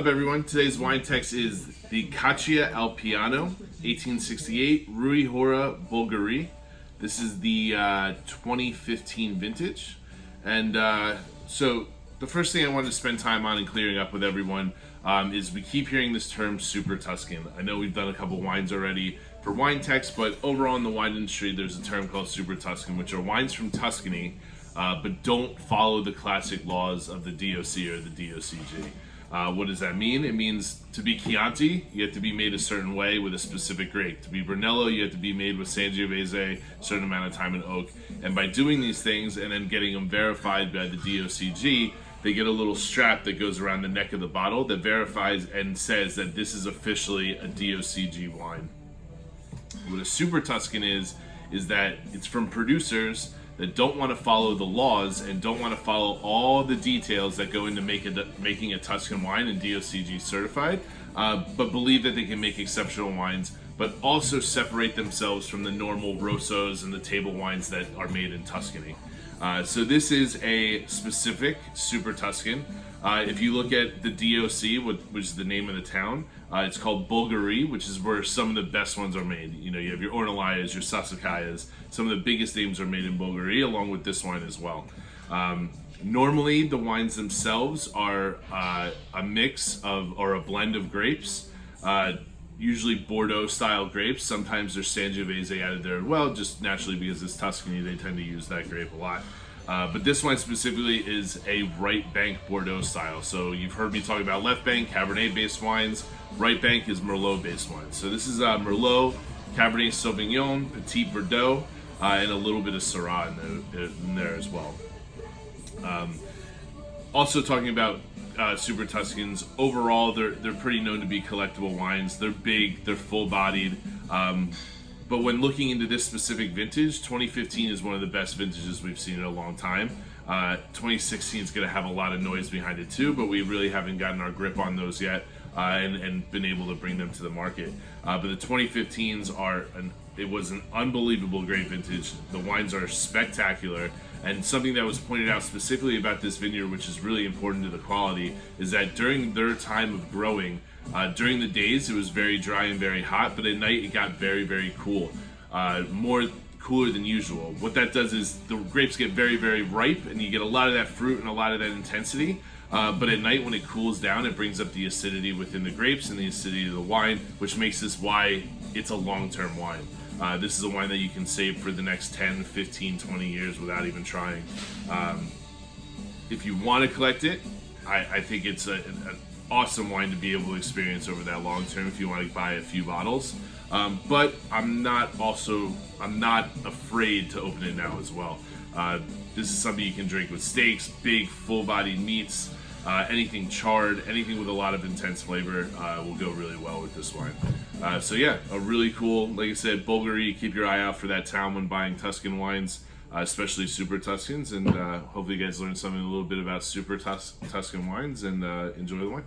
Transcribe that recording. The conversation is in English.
up, everyone? Today's wine text is the Caccia al Piano, 1868, Ruit Hora Bolgheri. This is the 2015 vintage. And so the first thing I wanted to spend time on and clearing up with everyone is we keep hearing this term Super Tuscan. I know we've done a couple wines already for wine text, but overall in the wine industry, there's a term called Super Tuscan, which are wines from Tuscany, but don't follow the classic laws of the DOC or the DOCG. What does that mean? It means to be Chianti, you have to be made a certain way with a specific grape. To be Brunello, you have to be made with Sangiovese, a certain amount of time in oak. And by doing these things and then getting them verified by the DOCG, they get a little strap that goes around the neck of the bottle that verifies and says that this is officially a DOCG wine. What a Super Tuscan is that it's from producers that don't want to follow the laws and don't want to follow all the details that go into making a Tuscan wine and DOCG certified, but believe that they can make exceptional wines, but also separate themselves from the normal Rossos and the table wines that are made in Tuscany. So this is a specific Super Tuscan. If you look at the DOC, which is the name of the town, it's called Bolgheri, which is where some of the best ones are made. You know, you have your Ornellaias, your Sassicaias. Some of the biggest names are made in Bolgheri, along with this wine as well. Normally, the wines themselves are a mix of, or a blend of grapes, usually Bordeaux-style grapes. Sometimes there's Sangiovese added there as well, just naturally because it's Tuscany, they tend to use that grape a lot. But this wine specifically is a right bank Bordeaux style. So you've heard me talk about left bank, Cabernet based wines. Right bank is Merlot based wines. So this is Merlot, Cabernet Sauvignon, Petit Verdot, and a little bit of Syrah in there as well. Also talking about Super Tuscans, overall they're pretty known to be collectible wines. They're big, they're full bodied. But when looking into this specific vintage, 2015 is one of the best vintages we've seen in a long time. 2016 is going to have a lot of noise behind it too, but we really haven't gotten our grip on those yet and been able to bring them to the market. But the 2015s it was an unbelievable great vintage. The wines are spectacular. And something that was pointed out specifically about this vineyard, which is really important to the quality, is that during their time of growing, during the days it was very dry and very hot, but at night it got very, very cool, more cooler than usual. What that does is the grapes get very, very ripe, and you get a lot of that fruit and a lot of that intensity. But at night when it cools down, it brings up the acidity within the grapes and the acidity of the wine, which makes this why it's a long-term wine. This is a wine that you can save for the next 10, 15, 20 years without even trying. If you want to collect it, I think it's an awesome wine to be able to experience over that long term if you want to buy a few bottles. But I'm not afraid to open it now as well. This is something you can drink with steaks, big full-bodied meats, anything charred, anything with a lot of intense flavor will go really well with this wine. So yeah, a really cool, like I said, Bolgheri. Keep your eye out for that town when buying Tuscan wines, especially Super Tuscans, and hopefully you guys learned something a little bit about Super Tuscan wines and enjoy the wine.